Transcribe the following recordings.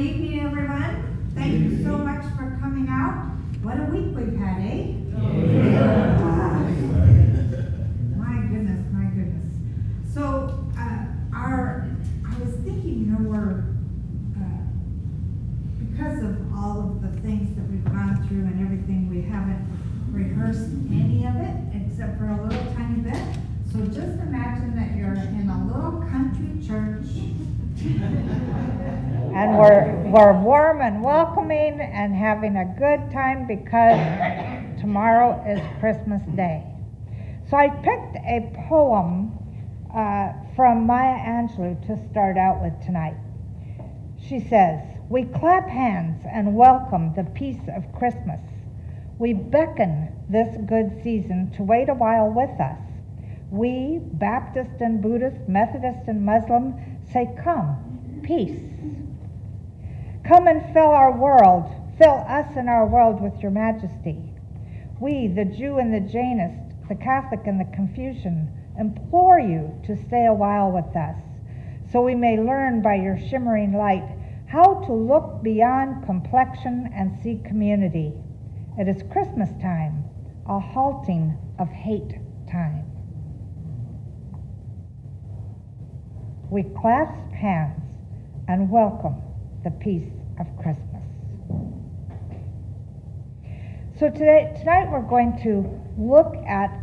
evening, everyone. Thank you so much for coming out. What a week we've had, eh? Yeah. My goodness, my goodness. So, I was thinking, we're, because of all of the things that we've gone through and everything, we haven't rehearsed any of it except for a little tiny bit. So just imagine that you're in a little country church. And we're warm and welcoming and having a good time because tomorrow is Christmas Day. So I picked a poem from Maya Angelou to start out with tonight. She says, "We clap hands and welcome the peace of Christmas. We beckon this good season to wait a while with us. We, Baptist and Buddhist, Methodist and Muslim, say, come, peace. Come and fill us and our world with your majesty. We, the Jew and the Jainist, the Catholic and the Confucian, implore you to stay a while with us, so we may learn by your shimmering light how to look beyond complexion and see community. It is Christmas time, a halting of hate time." We clasp hands and welcome the peace of Christmas. So tonight we're going to look at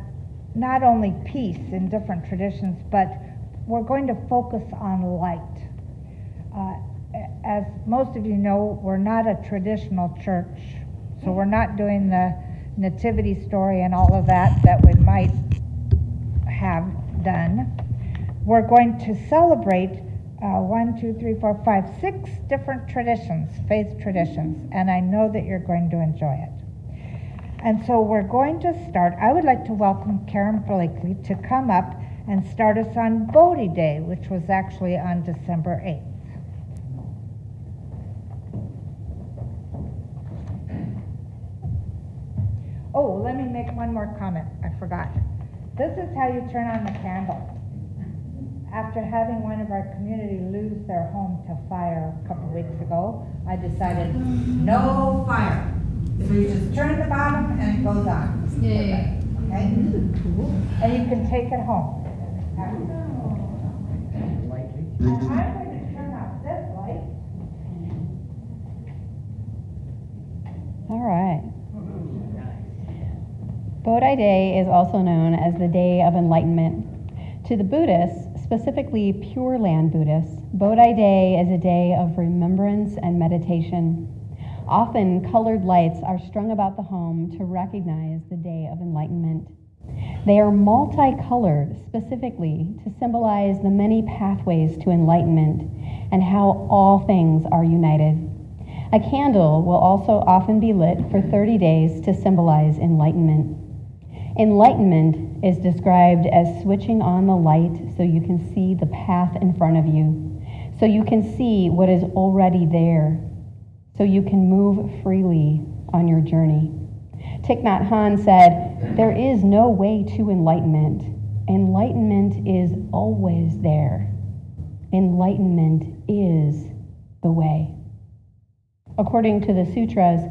not only peace in different traditions, but we're going to focus on light. As most of you know, we're not a traditional church, so we're not doing the nativity story and all of that we might have done. We're going to celebrate 6 different traditions, faith traditions, and I know that you're going to enjoy it. And so we're going to start. I would like to welcome Karen Blakely to come up and start us on Bodhi Day, which was actually on December 8th. Oh, let me make one more comment. I forgot. This is how you turn on the candle. After having one of our community lose their home to fire a couple weeks ago, I decided no fire. So you just turn the bottom and it goes on. Okay? And you can take it home. And I'm going to turn off this light. All right. Bodhi Day is also known as the Day of Enlightenment. To the Buddhists, specifically Pure Land Buddhists, Bodhi Day is a day of remembrance and meditation. Often, colored lights are strung about the home to recognize the Day of Enlightenment. They are multicolored specifically to symbolize the many pathways to enlightenment and how all things are united. A candle will also often be lit for 30 days to symbolize enlightenment. Enlightenment is described as switching on the light so you can see the path in front of you, so you can see what is already there, so you can move freely on your journey. Thich Nhat Hanh said, "There is no way to enlightenment. Enlightenment is always there. Enlightenment is the way." According to the sutras,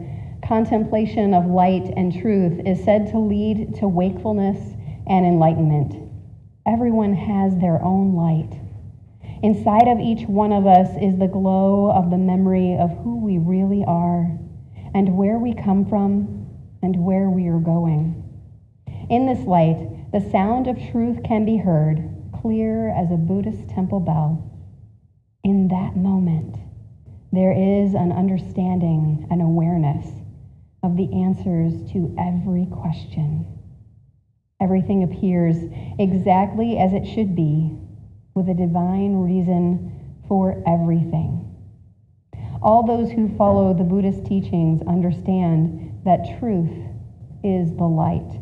contemplation of light and truth is said to lead to wakefulness and enlightenment. Everyone has their own light. Inside of each one of us is the glow of the memory of who we really are and where we come from and where we are going. In this light, the sound of truth can be heard, clear as a Buddhist temple bell. In that moment, there is an understanding and awareness of the answers to every question. Everything appears exactly as it should be, with a divine reason for everything. All those who follow the Buddhist teachings understand that truth is the light.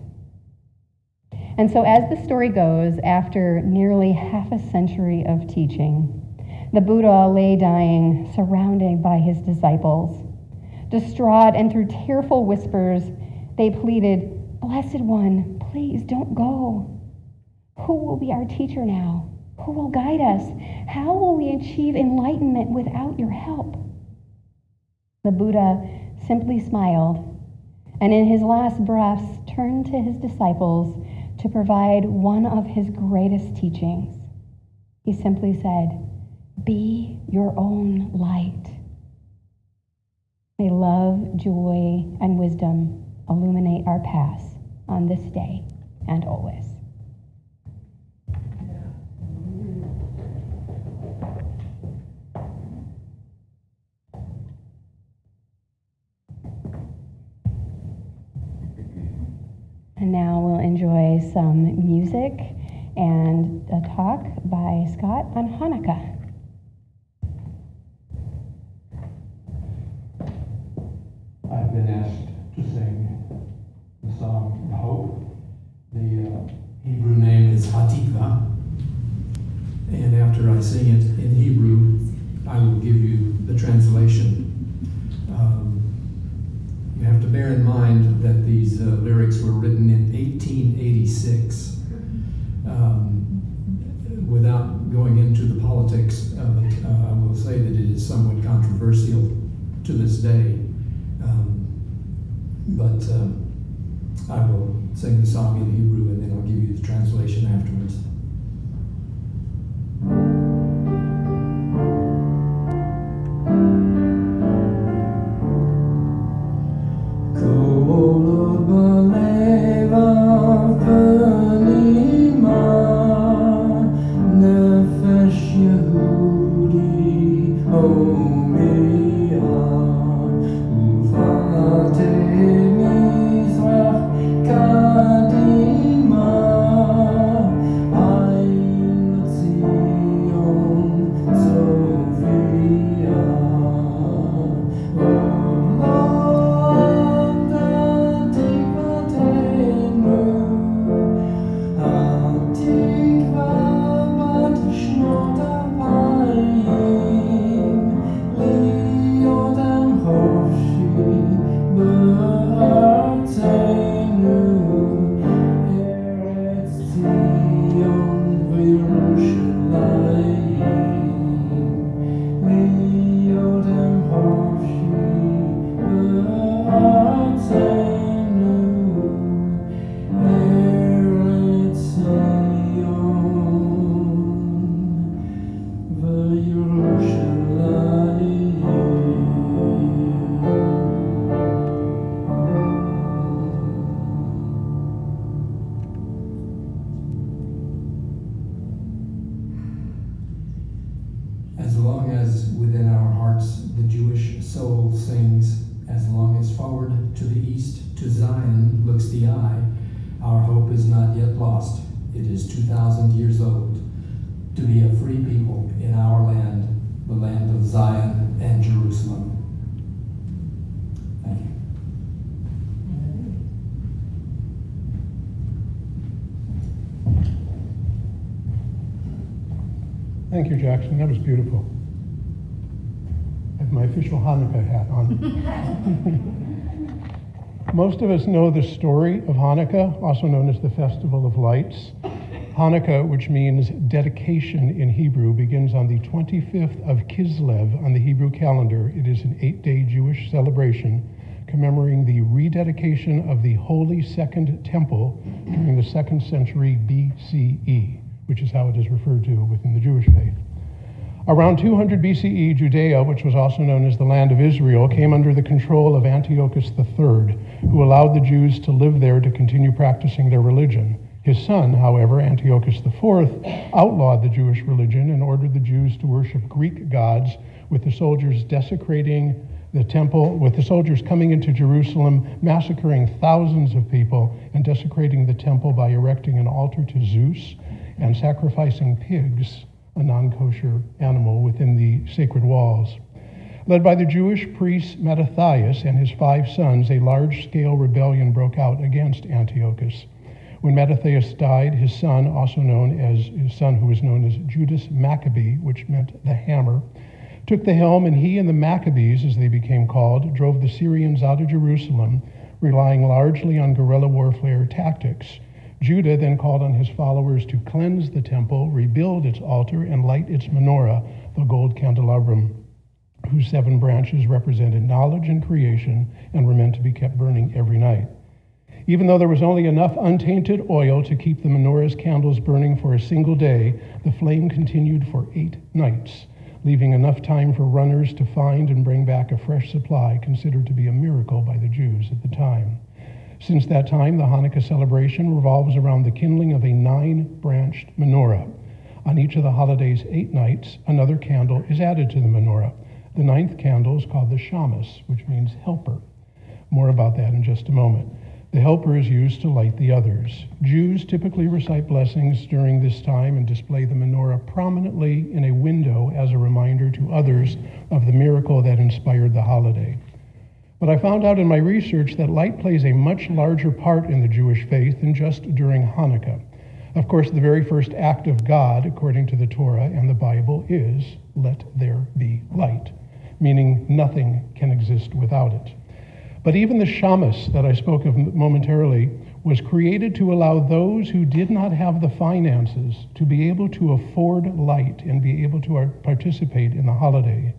And so as the story goes, after nearly half a century of teaching, the Buddha lay dying, surrounded by his disciples. Distraught and through tearful whispers, they pleaded, "Blessed One, please don't go. Who will be our teacher now? Who will guide us? How will we achieve enlightenment without your help?" The Buddha simply smiled, and in his last breaths turned to his disciples to provide one of his greatest teachings. He simply said, "Be your own light." May love, joy, and wisdom illuminate our paths on this day and always. And now we'll enjoy some music and a talk by Scott on Hanukkah. I've been asked to sing the song The Hope. The Hebrew name is Hatikva. And after I sing it in Hebrew, I will give you the translation. You have to bear in mind that these lyrics were written in 1886. Without going into the politics of it, I will say that it is somewhat controversial to this day. But I will sing the song in Hebrew and then I'll give you the translation afterwards. As long as within our hearts the Jewish soul sings, as long as forward to the east to Zion looks the eye, our hope is not yet lost. It is 2,000 years old to be a free people in our land, the land of Zion and Jerusalem. Thank you. Thank you, Jackson. That was beautiful. I have my official Hanukkah hat on. Most of us know the story of Hanukkah, also known as the Festival of Lights. Hanukkah, which means dedication in Hebrew, begins on the 25th of Kislev on the Hebrew calendar. It is an 8-day Jewish celebration commemorating the rededication of the Holy Second Temple during the 2nd century BCE, which is how it is referred to within the Jewish faith. Around 200 BCE, Judea, which was also known as the land of Israel, came under the control of Antiochus III, who allowed the Jews to live there to continue practicing their religion. His son, however, Antiochus IV, outlawed the Jewish religion and ordered the Jews to worship Greek gods, with the soldiers desecrating the temple, with the soldiers coming into Jerusalem, massacring thousands of people, and desecrating the temple by erecting an altar to Zeus and sacrificing pigs, a non-kosher animal, within the sacred walls. Led by the Jewish priest Mattathias and his 5 sons, a large-scale rebellion broke out against Antiochus. When Mattathias died, his son, who was known as Judas Maccabee, which meant the hammer, took the helm, and he and the Maccabees, as they became called, drove the Syrians out of Jerusalem, relying largely on guerrilla warfare tactics. Judah then called on his followers to cleanse the temple, rebuild its altar, and light its menorah, the gold candelabrum, whose 7 branches represented knowledge and creation and were meant to be kept burning every night. Even though there was only enough untainted oil to keep the menorah's candles burning for a single day, the flame continued for 8 nights, leaving enough time for runners to find and bring back a fresh supply, considered to be a miracle by the Jews at the time. Since that time, the Hanukkah celebration revolves around the kindling of a 9-branched menorah. On each of the holiday's 8 nights, another candle is added to the menorah. The 9th candle is called the shamus, which means helper. More about that in just a moment. The helper is used to light the others. Jews typically recite blessings during this time and display the menorah prominently in a window as a reminder to others of the miracle that inspired the holiday. But I found out in my research that light plays a much larger part in the Jewish faith than just during Hanukkah. Of course, the very first act of God, according to the Torah and the Bible, is, "Let there be light," meaning nothing can exist without it. But even the shamus that I spoke of momentarily was created to allow those who did not have the finances to be able to afford light and be able to participate in the holiday.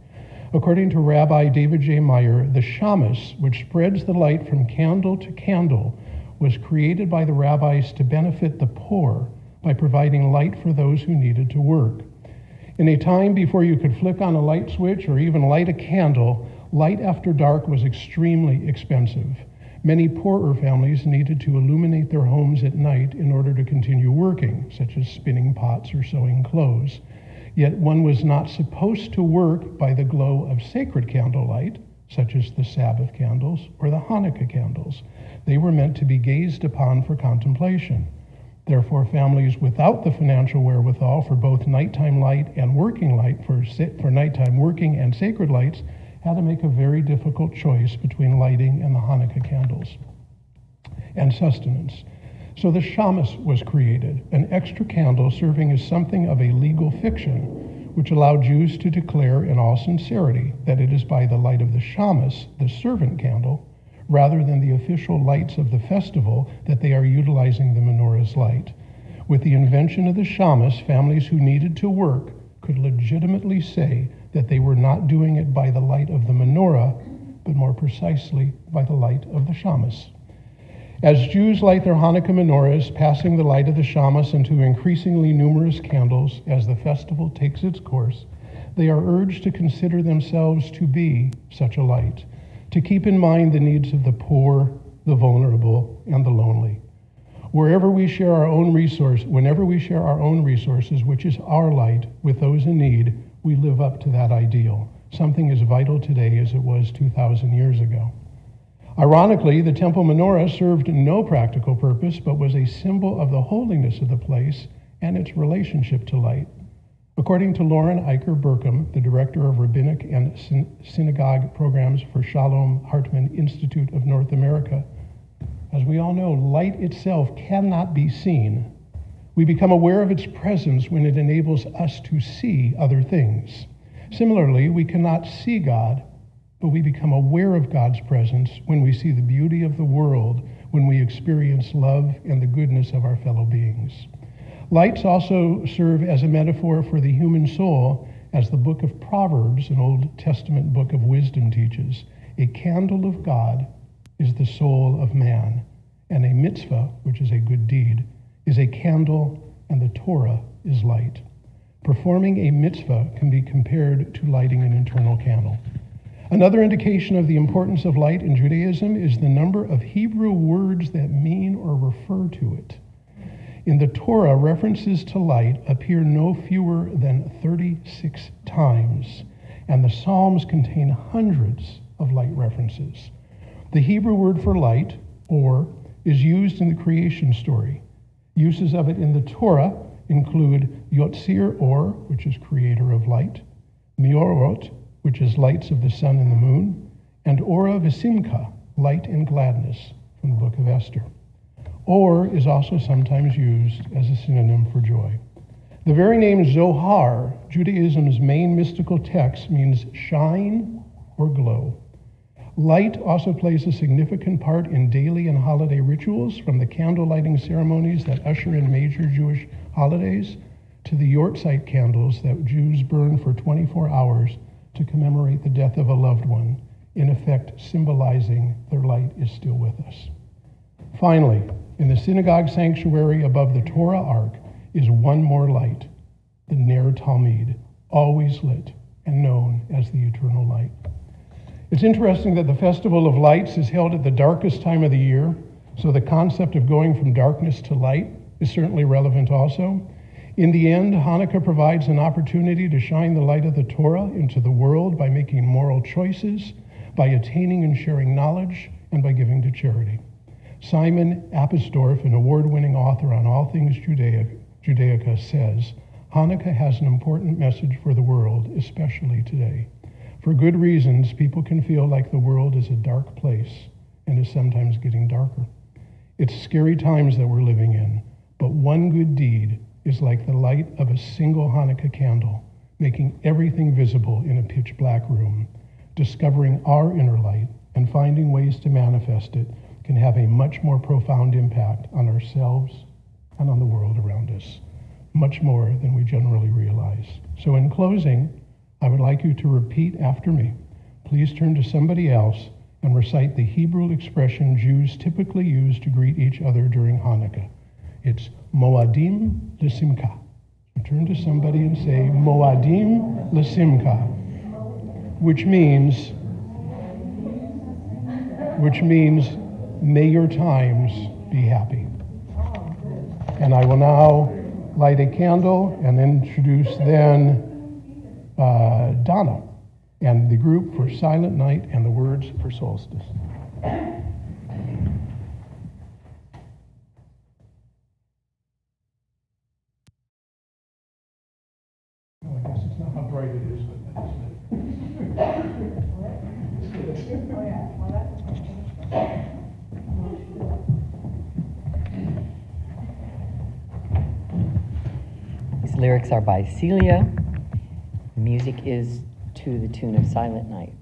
According to Rabbi David J. Meyer, the shamus, which spreads the light from candle to candle, was created by the rabbis to benefit the poor by providing light for those who needed to work. In a time before you could flick on a light switch or even light a candle, light after dark was extremely expensive. Many poorer families needed to illuminate their homes at night in order to continue working, such as spinning pots or sewing clothes. Yet one was not supposed to work by the glow of sacred candlelight, such as the Sabbath candles or the Hanukkah candles. They were meant to be gazed upon for contemplation. Therefore, families without the financial wherewithal for both nighttime light and working light, for nighttime working and sacred lights, had to make a very difficult choice between lighting and the Hanukkah candles and sustenance. So the shamus was created, an extra candle serving as something of a legal fiction, which allowed Jews to declare in all sincerity that it is by the light of the shamus, the servant candle, rather than the official lights of the festival, that they are utilizing the menorah's light. With the invention of the shamus, families who needed to work could legitimately say that they were not doing it by the light of the menorah, but more precisely by the light of the shamus. As Jews light their Hanukkah menorahs, passing the light of the shamus into increasingly numerous candles as the festival takes its course, they are urged to consider themselves to be such a light, to keep in mind the needs of the poor, the vulnerable, and the lonely. Whenever we share our own resources, which is our light, with those in need, we live up to that ideal, something as vital today as it was 2,000 years ago. Ironically, the temple menorah served no practical purpose, but was a symbol of the holiness of the place and its relationship to light. According to Lauren Eicher Burkham, the director of Rabbinic and Synagogue Programs for Shalom Hartman Institute of North America, as we all know, light itself cannot be seen. We become aware of its presence when it enables us to see other things. Similarly, we cannot see God, but we become aware of God's presence when we see the beauty of the world, when we experience love and the goodness of our fellow beings. Lights also serve as a metaphor for the human soul, as the book of Proverbs, an Old Testament book of wisdom, teaches. A candle of God is the soul of man, and a mitzvah, which is a good deed, is a candle, and the Torah is light. Performing a mitzvah can be compared to lighting an internal candle. Another indication of the importance of light in Judaism is the number of Hebrew words that mean or refer to it. In the Torah, references to light appear no fewer than 36 times, and the Psalms contain hundreds of light references. The Hebrew word for light, or, is used in the creation story. Uses of it in the Torah include Yotzir Or, which is creator of light, Meorot, which is lights of the sun and the moon, and Ora V'Simcha, light and gladness, from the book of Esther. Or is also sometimes used as a synonym for joy. The very name Zohar, Judaism's main mystical text, means shine or glow. Light also plays a significant part in daily and holiday rituals, from the candle lighting ceremonies that usher in major Jewish holidays to the Yortzeit candles that Jews burn for 24 hours to commemorate the death of a loved one, in effect symbolizing their light is still with us. Finally, in the synagogue sanctuary above the Torah Ark is one more light, the Ner Talmid, always lit and known as the eternal light. It's interesting that the Festival of Lights is held at the darkest time of the year, so the concept of going from darkness to light is certainly relevant also. In the end, Hanukkah provides an opportunity to shine the light of the Torah into the world by making moral choices, by attaining and sharing knowledge, and by giving to charity. Simon Appisdorf, an award-winning author on all things Judaica, says, Hanukkah has an important message for the world, especially today. For good reasons, people can feel like the world is a dark place and is sometimes getting darker. It's scary times that we're living in, but one good deed is like the light of a single Hanukkah candle, making everything visible in a pitch black room. Discovering our inner light and finding ways to manifest it can have a much more profound impact on ourselves and on the world around us, much more than we generally realize. So in closing, I would like you to repeat after me. Please turn to somebody else and recite the Hebrew expression Jews typically use to greet each other during Hanukkah. It's Moadim L'Simcha. So turn to somebody and say Moadim L'Simcha, which means may your times be happy. And I will now light a candle and introduce then Donna and the group for Silent Night and the words for Solstice. Well, I guess it's not how bright it is, but that's These lyrics are by Celia. The music is to the tune of Silent Night.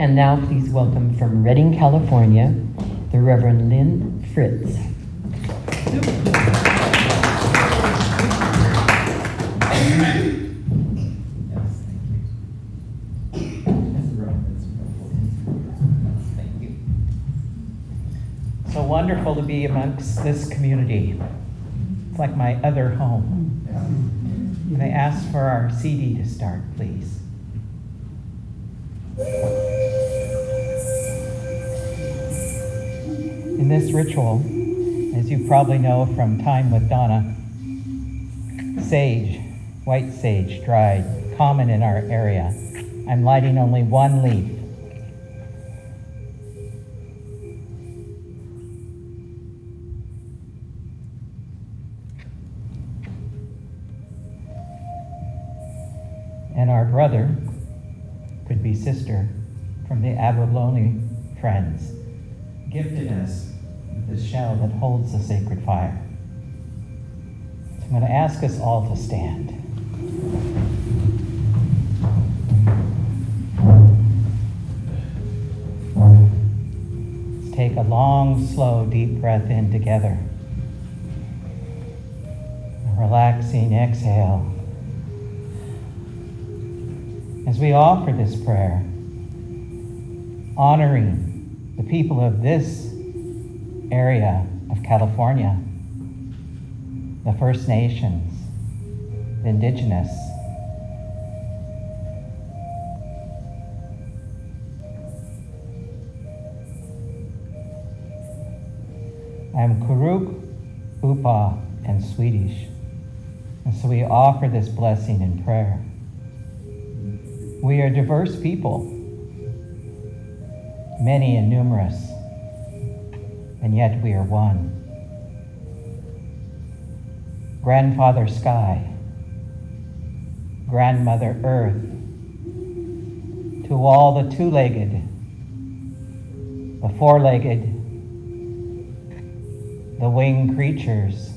And now please welcome from Redding, California, the Reverend Lynn Fritz. So wonderful to be amongst this community. It's like my other home. Can I ask for our CD to start, please? In this ritual, as you probably know from time with Donna, sage white sage, dried, common in our area. I'm lighting only one leaf. And our brother, could be sister, from the Abalone Friends, gifted us with this shell that holds the sacred fire. So I'm going to ask us all to stand. Let's take a long, slow, deep breath in together. A relaxing exhale. As we offer this prayer, honoring the people of this area of California, the First Nations, the Indigenous, I'm Kuruk, Upa, and Swedish, and so we offer this blessing in prayer. We are diverse people, many and numerous, and yet we are one. Grandfather Sky, Grandmother Earth, to all the two-legged, the four-legged, the winged creatures,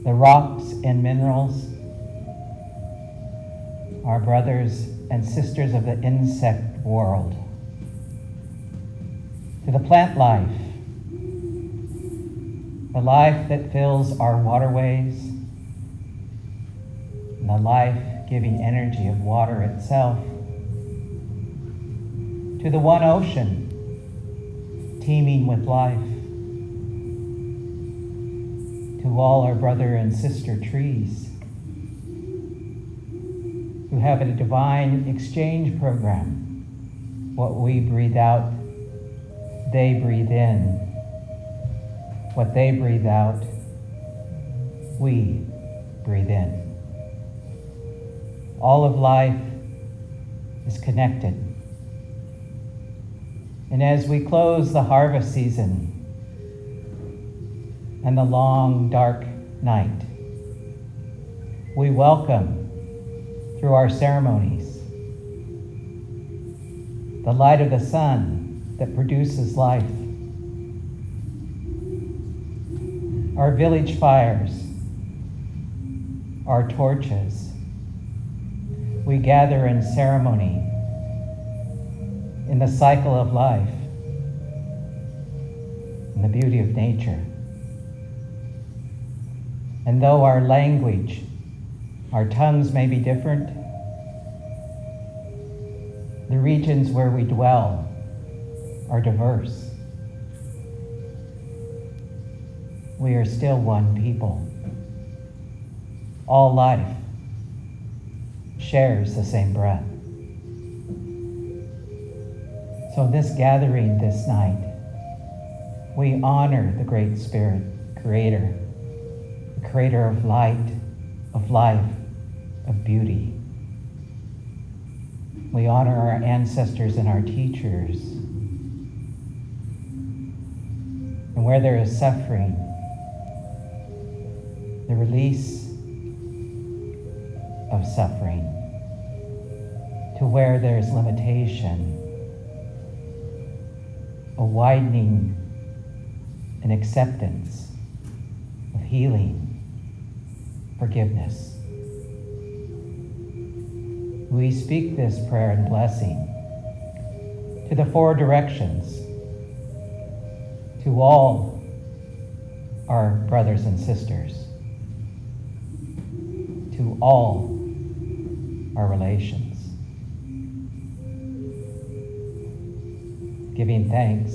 the rocks and minerals, our brothers and sisters of the insect world, to the plant life, the life that fills our waterways, and the life-giving energy of water itself, to the one ocean, teeming with life, to all our brother and sister trees, who have a divine exchange program. What we breathe out, they breathe in. What they breathe out, we breathe in. All of life is connected. And as we close the harvest season and the long, dark night, we welcome, through our ceremonies, the light of the sun that produces life, our village fires, our torches. We gather in ceremony in the cycle of life, in the beauty of nature. And though our language, our tongues may be different, the regions where we dwell are diverse. We are still one people. All life shares the same breath. So in this gathering this night, we honor the Great Spirit, Creator, the Creator of light, of life, of beauty. We honor our ancestors and our teachers. And where there is suffering, the release of suffering, to where there is limitation, a widening and acceptance of healing, forgiveness. We speak this prayer and blessing to the four directions, to all our brothers and sisters, to all our relations, giving thanks.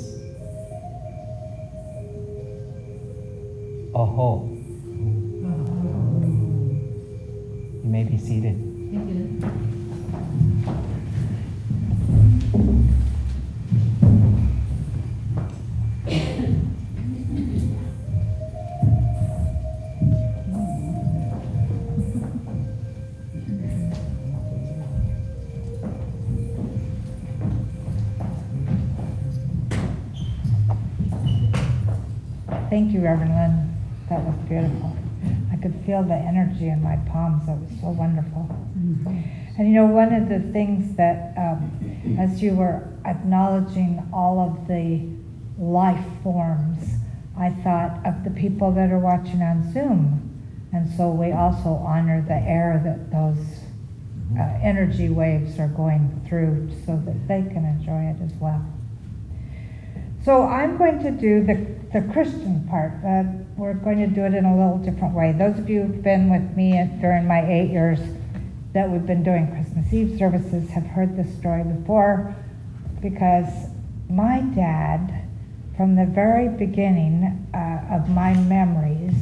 Aho. You may be seated. Thank you, Reverend Lynn. That was beautiful. I could feel the energy in my palms. That was so wonderful. And you know, one of the things that, as you were acknowledging all of the life forms, I thought of the people that are watching on Zoom. And so we also honor the air that those energy waves are going through so that they can enjoy it as well. So I'm going to do the Christian part. We're going to do it in a little different way. Those of you who've been with me during my 8 years that we've been doing Christmas Eve services have heard this story before, because my dad, from the very beginning of my memories,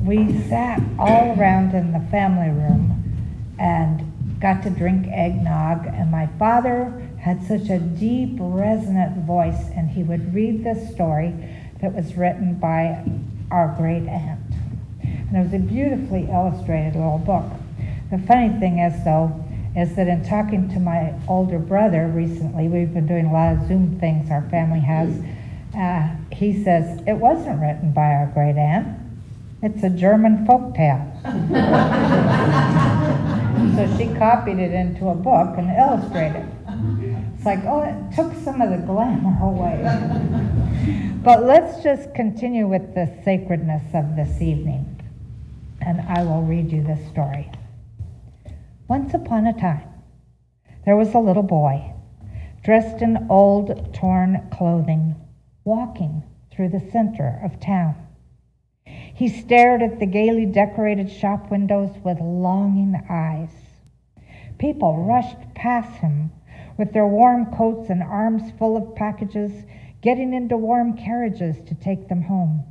we sat all around in the family room and got to drink eggnog, and my father had such a deep, resonant voice, and he would read this story that was written by our great aunt. And it was a beautifully illustrated little book. The funny thing is, though, is that in talking to my older brother recently, we've been doing a lot of Zoom things our family has, he says, it wasn't written by our great aunt. It's a German folk tale. So she copied it into a book and illustrated it. It's like, oh, it took some of the glamour away. But let's just continue with the sacredness of this evening. And I will read you this story. Once upon a time, there was a little boy, dressed in old, torn clothing, walking through the center of town. He stared at the gaily decorated shop windows with longing eyes. People rushed past him with their warm coats and arms full of packages, getting into warm carriages to take them home.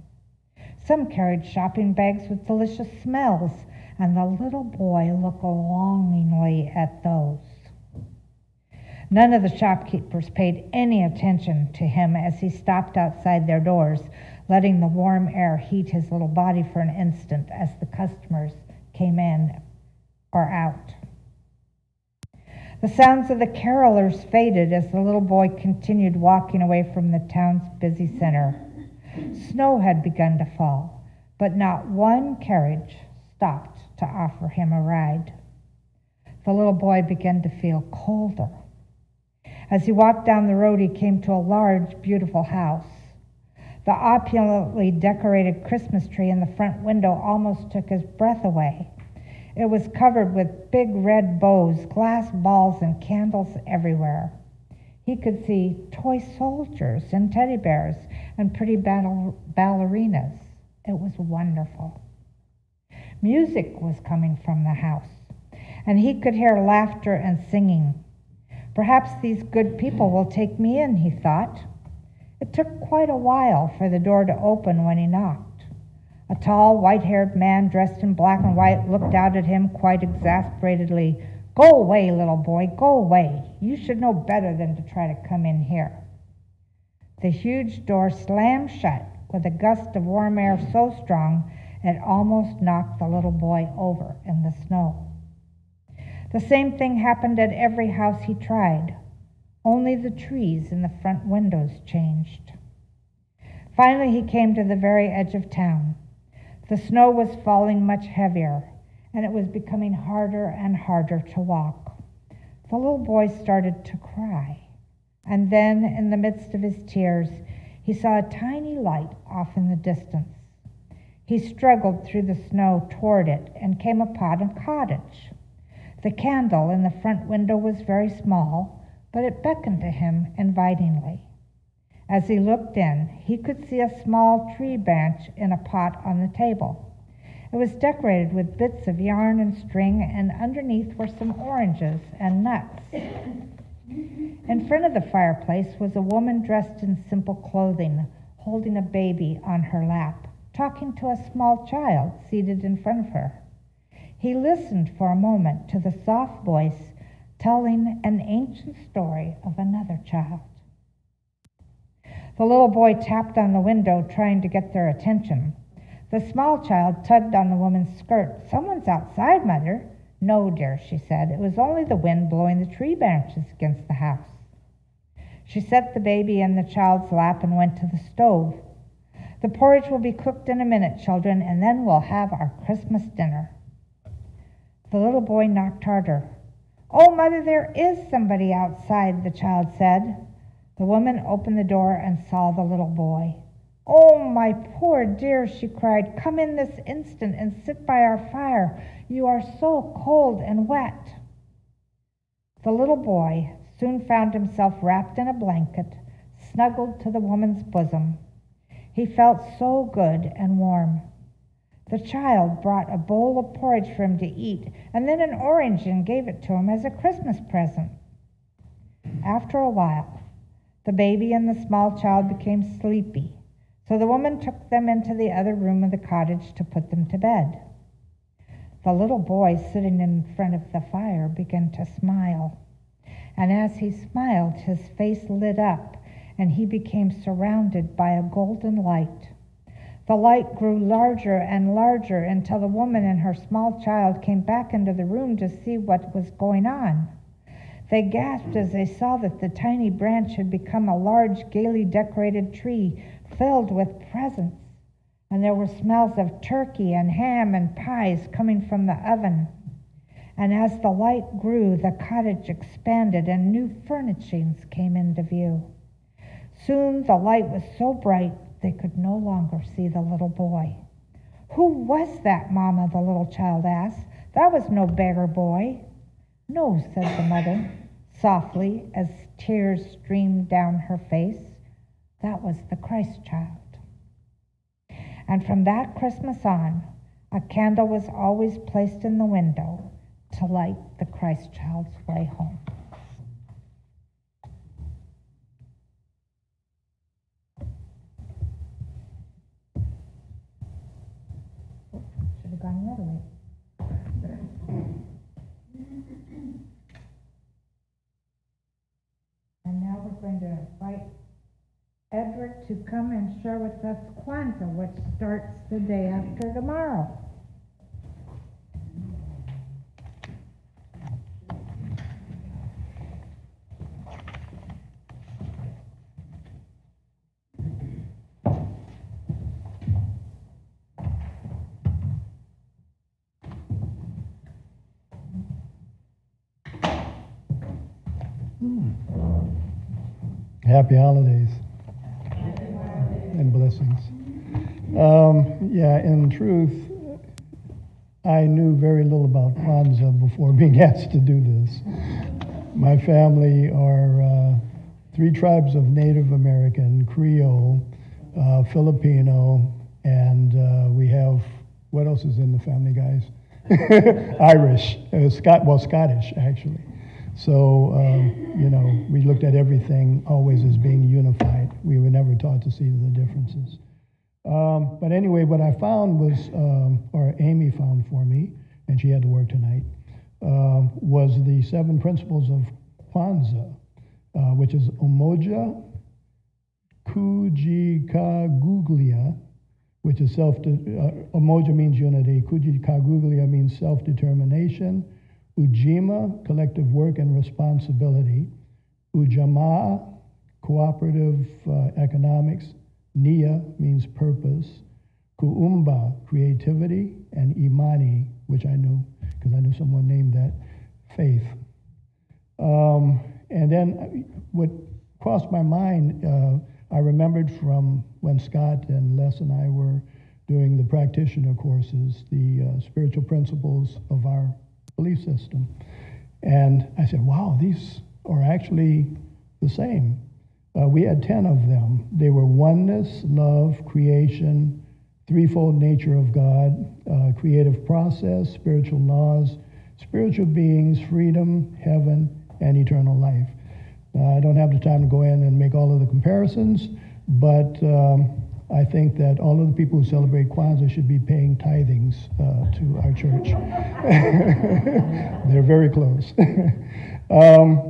Some carried shopping bags with delicious smells, and the little boy looked longingly at those. None of the shopkeepers paid any attention to him as he stopped outside their doors, letting the warm air heat his little body for an instant as the customers came in or out. The sounds of the carolers faded as the little boy continued walking away from the town's busy center. Snow had begun to fall, but not one carriage stopped to offer him a ride. The little boy began to feel colder. As he walked down the road, he came to a large, beautiful house. The opulently decorated Christmas tree in the front window almost took his breath away. It was covered with big red bows, glass balls, and candles everywhere. He could see toy soldiers and teddy bears and pretty ballerinas. It was wonderful. Music was coming from the house, and he could hear laughter and singing. Perhaps these good people will take me in, he thought. It took quite a while for the door to open when he knocked. A tall, white-haired man dressed in black and white looked out at him quite exasperatedly. "Go away, little boy, go away. You should know better than to try to come in here." The huge door slammed shut with a gust of warm air so strong it almost knocked the little boy over in the snow. The same thing happened at every house he tried. Only the trees in the front windows changed. Finally, he came to the very edge of town. The snow was falling much heavier, and it was becoming harder and harder to walk. The little boy started to cry, and then, in the midst of his tears, he saw a tiny light off in the distance. He struggled through the snow toward it and came upon a cottage. The candle in the front window was very small, but it beckoned to him invitingly. As he looked in, he could see a small tree branch in a pot on the table. It was decorated with bits of yarn and string, and underneath were some oranges and nuts. In front of the fireplace was a woman dressed in simple clothing, holding a baby on her lap, talking to a small child seated in front of her. He listened for a moment to the soft voice telling an ancient story of another child. The little boy tapped on the window, trying to get their attention. The small child tugged on the woman's skirt. "Someone's outside, Mother." "No, dear," she said. "It was only the wind blowing the tree branches against the house." She set the baby in the child's lap and went to the stove. The porridge will be cooked in a minute, children, and then we'll have our Christmas dinner. The little boy knocked harder. Oh, Mother, there is somebody outside, the child said. The woman opened the door and saw the little boy. Oh, my poor dear, she cried, come in this instant and sit by our fire. You are so cold and wet. The little boy soon found himself wrapped in a blanket, snuggled to the woman's bosom. He felt so good and warm. The child brought a bowl of porridge for him to eat, and then an orange and gave it to him as a Christmas present. After a while, the baby and the small child became sleepy, so the woman took them into the other room of the cottage to put them to bed. The little boy sitting in front of the fire began to smile, and as he smiled, his face lit up, and he became surrounded by a golden light. The light grew larger and larger until the woman and her small child came back into the room to see what was going on. They gasped as they saw that the tiny branch had become a large, gaily decorated tree filled with presents, and there were smells of turkey and ham and pies coming from the oven. And as the light grew, the cottage expanded and new furnishings came into view. Soon the light was so bright they could no longer see the little boy. Who was that, Mama? The little child asked. That was no beggar boy. No, said the mother, softly, as tears streamed down her face. That was the Christ child. And from that Christmas on, a candle was always placed in the window to light the Christ child's way home. Should have gone the other way. And now we're going to invite Edward to come and share with us Kwanzaa, which starts the day after tomorrow. Happy holidays and blessings. In truth, I knew very little about Kwanzaa before being asked to do this. My family are 3 tribes of Native American, Creole, Filipino, and we have, what else is in the family, guys? Irish, Scottish, actually. So, we looked at everything always as being unified. We were never taught to see the differences. But anyway, what I found was, or Amy found for me, and she had to work tonight, was the 7 principles of Kwanzaa, which is Umoja, Kujikagulia, which is Umoja means unity, Kujikagulia means self-determination, Ujima, collective work and responsibility. Ujamaa, cooperative economics. Nia means purpose. Kuumba, creativity. And Imani, which I knew, because I knew someone named that, faith. And then what crossed my mind, I remembered from when Scott and Les and I were doing the practitioner courses, the spiritual principles of our belief system. And I said, wow, these are actually the same. We had 10 of them. They were oneness, love, creation, threefold nature of God, creative process, spiritual laws, spiritual beings, freedom, heaven, and eternal life. I don't have the time to go in and make all of the comparisons, but I think that all of the people who celebrate Kwanzaa should be paying tithings to our church. They're very close.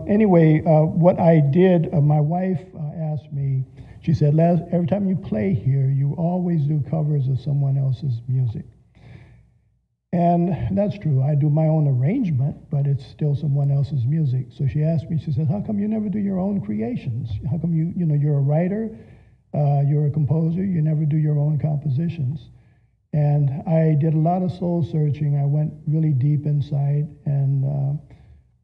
Anyway, what I did, my wife asked me, she said, Les, every time you play here, you always do covers of someone else's music. And that's true. I do my own arrangement, but it's still someone else's music. So she asked me, she says, how come you never do your own creations? How come you're a writer, you're a composer, you never do your own compositions? And I did a lot of soul searching. I went really deep inside, and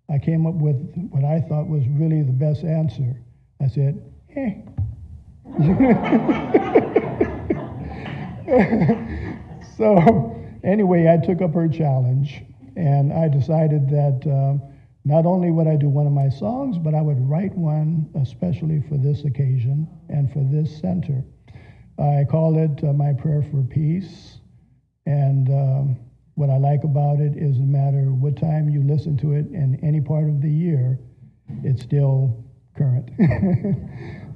I came up with what I thought was really the best answer. I said, eh. So anyway, I took up her challenge, and I decided that not only would I do one of my songs, but I would write one especially for this occasion and for this center. I call it My Prayer for Peace, and what I like about it is no matter what time you listen to it in any part of the year, it's still current.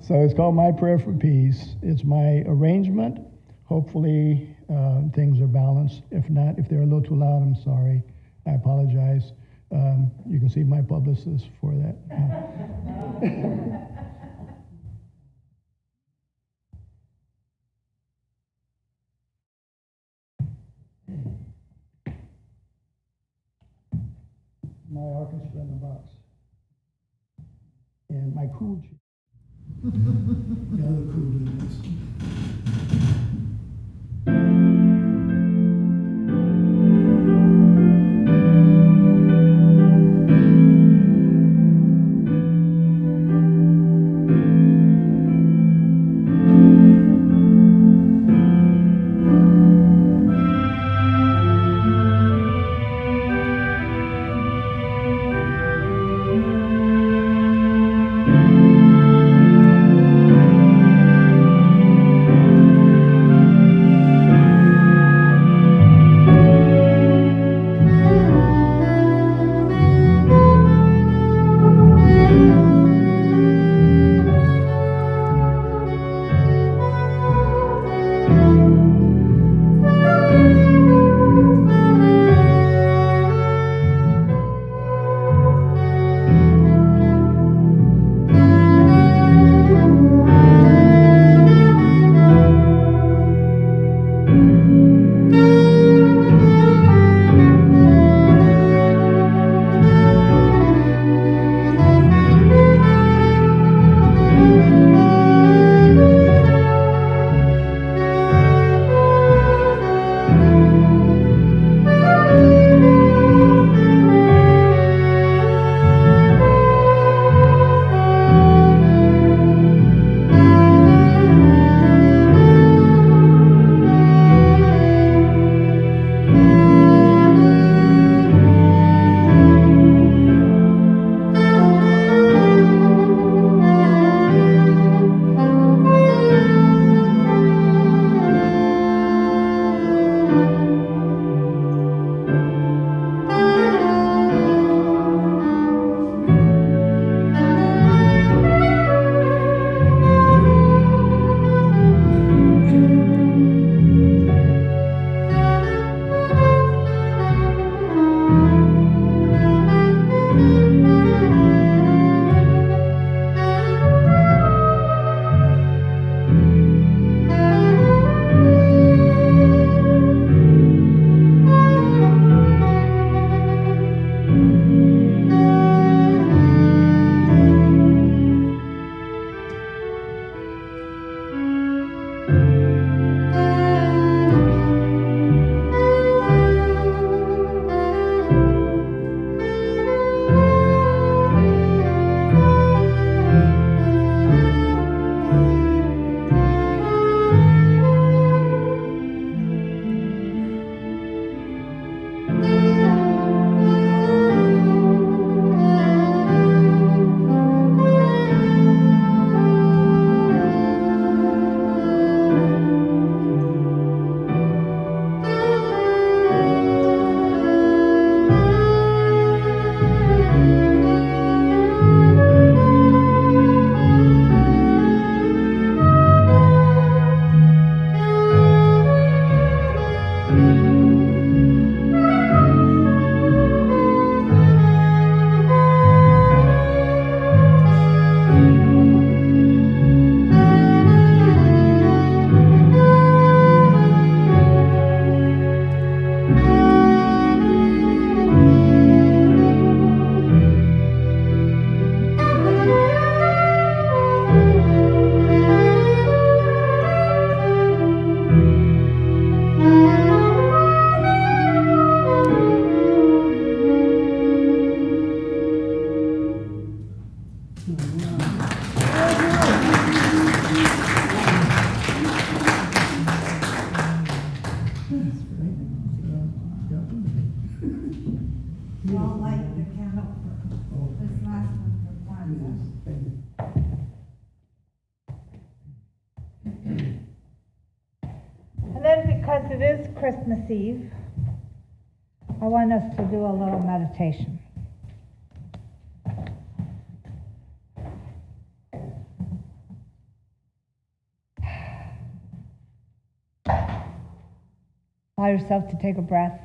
So it's called My Prayer for Peace. It's my arrangement. Hopefully things are balanced. If not, if they're a little too loud, I'm sorry. I apologize. You can see my publicist for that. My orchestra in the box. And my cool chick. The other cool dude. all light the candle for this last one for Kwanzaa. And then because it is Christmas Eve, I want us to do a little meditation. Allow yourself to take a breath.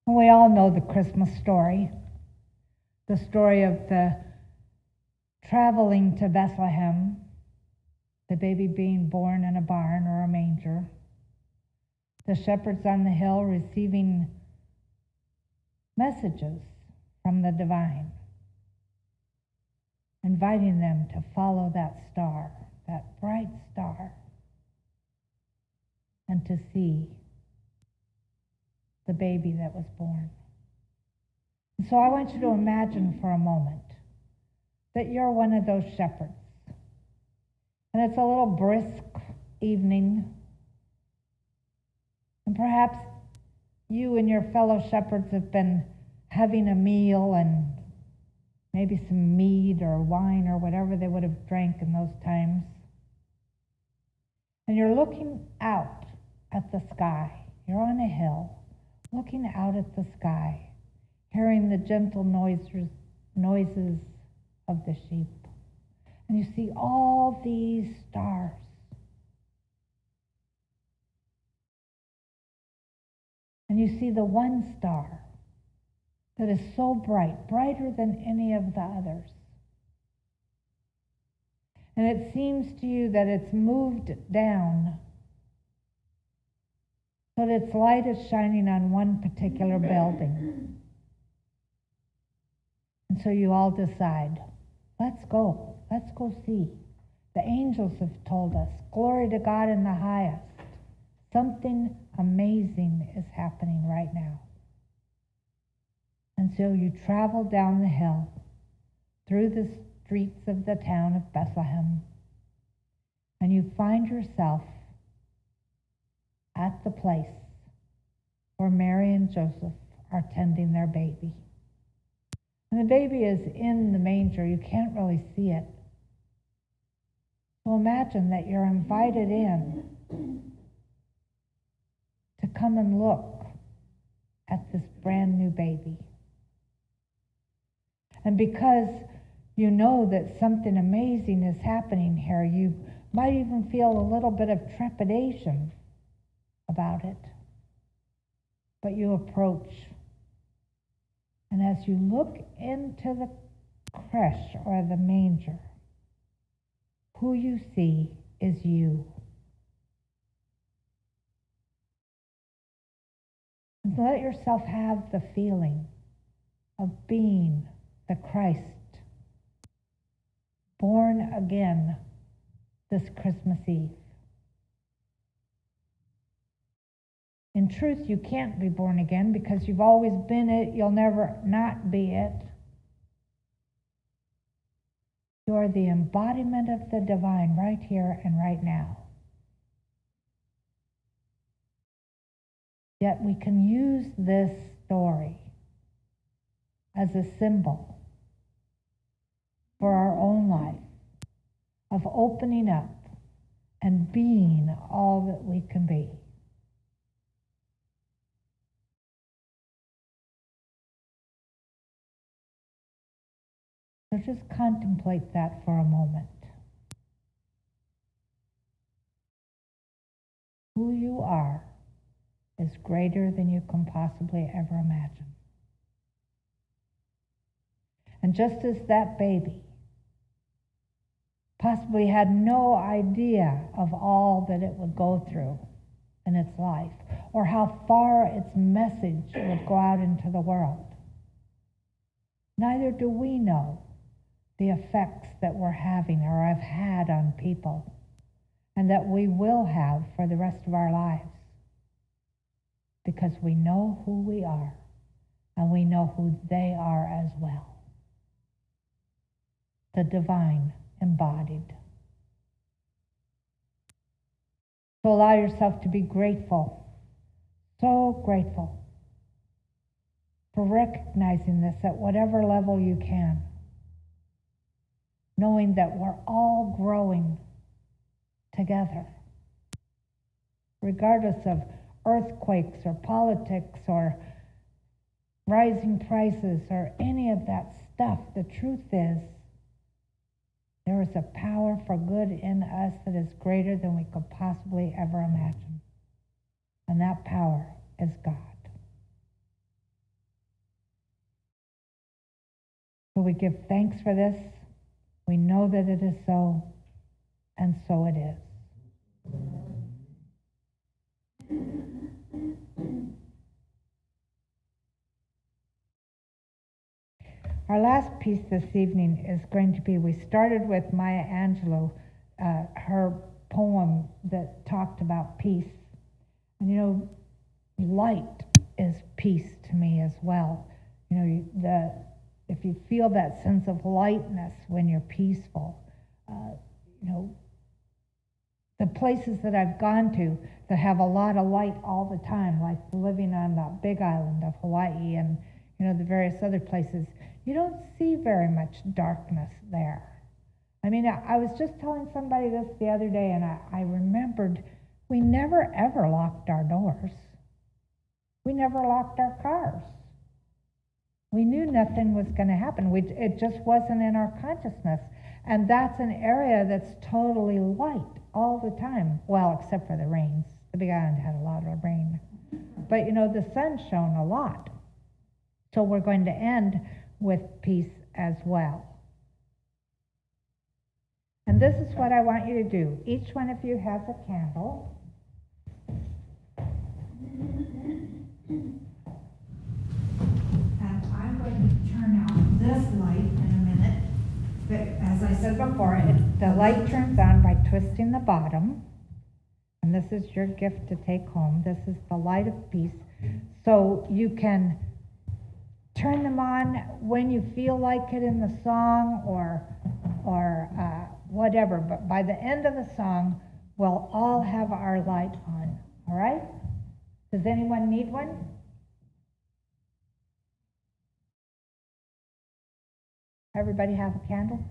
We all know the Christmas story, the story of the traveling to Bethlehem, the baby being born in a barn or a manger, the shepherds on the hill receiving messages from the divine, inviting them to follow that star, that bright star, and to see the baby that was born. And so I want you to imagine for a moment that you're one of those shepherds. And it's a little brisk evening. And perhaps you and your fellow shepherds have been having a meal and maybe some mead or wine or whatever they would have drank in those times. And you're looking out at the sky. You're on a hill, looking out at the sky, hearing the gentle noises of the sheep. And you see all these stars. And you see the one star that is so bright, brighter than any of the others. And it seems to you that it's moved down so that its light is shining on one particular building. And so you all decide, let's go see. The angels have told us, glory to God in the highest. Something amazing is happening right now. And so you travel down the hill, through the streets of the town of Bethlehem, and you find yourself at the place where Mary and Joseph are tending their baby. And the baby is in the manger. You can't really see it. So imagine that you're invited in to come and look at this brand new baby. And because you know that something amazing is happening here, you might even feel a little bit of trepidation about it. But you approach. And as you look into the creche or the manger, who you see is you. And so let yourself have the feeling of being the Christ, born again this Christmas Eve. In truth, you can't be born again because you've always been it. You'll never not be it. You're the embodiment of the divine right here and right now. Yet we can use this story as a symbol for our own life of opening up and being all that we can be. So just contemplate that for a moment. Who you are is greater than you can possibly ever imagine. And just as that baby possibly had no idea of all that it would go through in its life, or how far its message would go out into the world, neither do we know the effects that we're having or have had on people, and that we will have for the rest of our lives, because we know who we are, and we know who they are as well. The divine embodied. So allow yourself to be grateful, so grateful for recognizing this at whatever level you can, knowing that we're all growing together, regardless of earthquakes or politics or rising prices or any of that stuff. The truth is, there is a power for good in us that is greater than we could possibly ever imagine. And that power is God. So we give thanks for this. We know that it is so, and so it is. Our last piece this evening is going to be, we started with Maya Angelou, her poem that talked about peace. And you know, light is peace to me as well. You know, if you feel that sense of lightness when you're peaceful, you know, the places that I've gone to that have a lot of light all the time, like living on the big island of Hawaii and, you know, the various other places, you don't see very much darkness there. I mean, I was just telling somebody this the other day, and I remembered we never ever locked our doors. We never locked our cars. We knew nothing was going to happen. It just wasn't in our consciousness. And that's an area that's totally light all the time. Well, except for the rains. The Big Island had a lot of rain. But, you know, the sun shone a lot. So we're going to end with peace as well. And this is what I want you to do. Each one of you has a candle. And I'm going to turn out this light in a minute. But as I said before, the light turns on by twisting the bottom. And this is your gift to take home. This is the light of peace. So you can turn them on when you feel like it in the song or whatever. But by the end of the song, we'll all have our light on. All right? Does anyone need one? Everybody have a candle?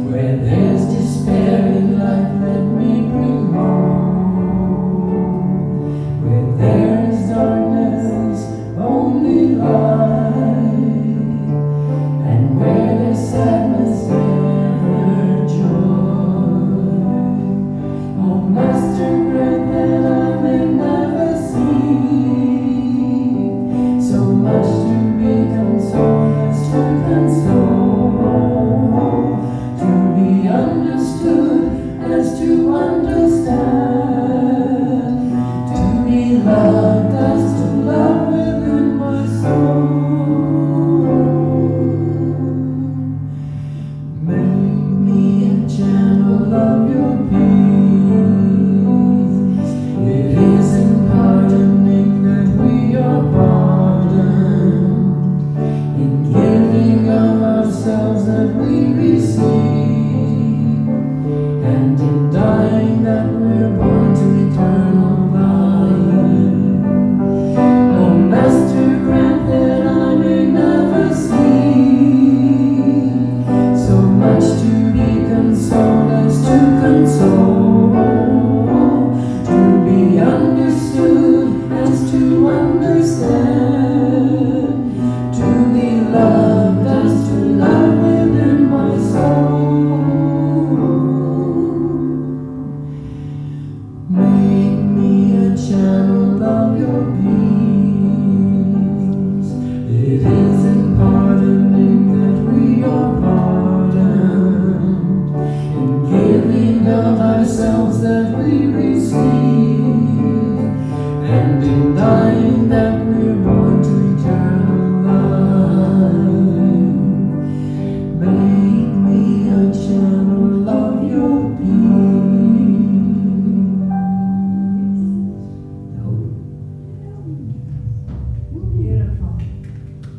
Where we receive, and in dying that we're born to eternal life. Oh, Master, grant that I may never see so much to be consoled as to console, to be understood as to understand, to be loved as to love within my soul. Make me a channel of your peace. It is in pardoning that we are pardoned, in giving of ourselves that we receive, and in dying that we're born to eternal life. Make me a channel of your peace. Beautiful.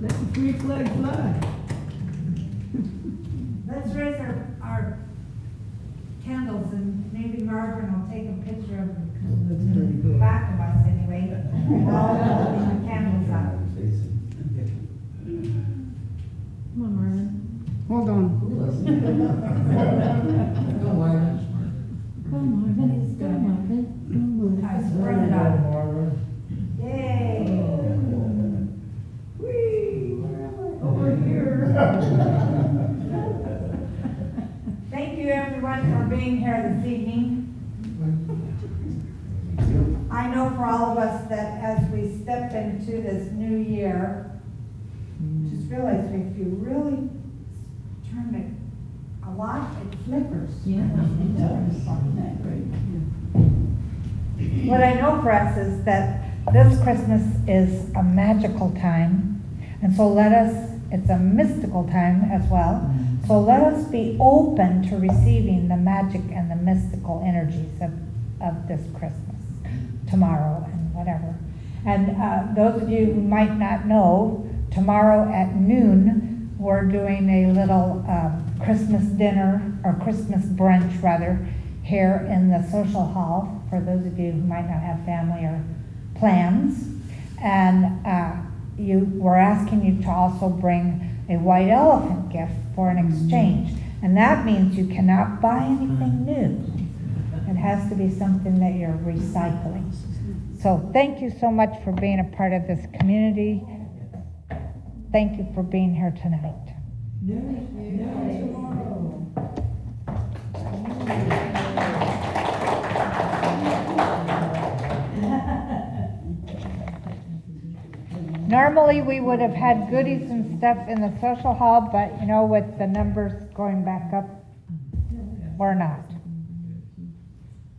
Let the free flag fly. Let's raise our candles, and maybe Marvin will take a picture of the back of us anyway. All holding the candles up. Come on, Marvin. Hold on. Come, Marvin. Go, Marvin. I spread it out. Yay! Over here. Thank you everyone for being here this evening. I know for all of us that as we step into this new year, just realize if you really turn it a lot, it flickers. Yeah. What I know for us is that this Christmas is a magical time, and so it's a mystical time as well. So let us be open to receiving the magic and the mystical energies of this Christmas, tomorrow and whatever. And those of you who might not know, tomorrow at noon, we're doing a little Christmas dinner, or Christmas brunch rather, here in the social hall, for those of you who might not have family or plans. And we're asking you to also bring a white elephant gift for an exchange. And that means you cannot buy anything new. It has to be something that you're recycling. So thank you so much for being a part of this community. Thank you for being here tonight. Normally, we would have had goodies and stuff in the social hall, but with the numbers going back up, we're not.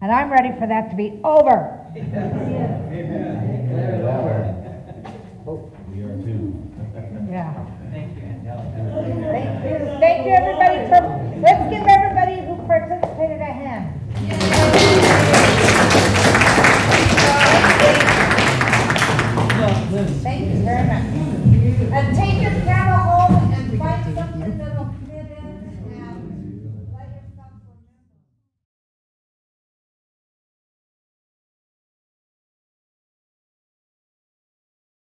And I'm ready for that to be over. We are too. Yeah. Thank you, Angelica. Thank you, everybody, for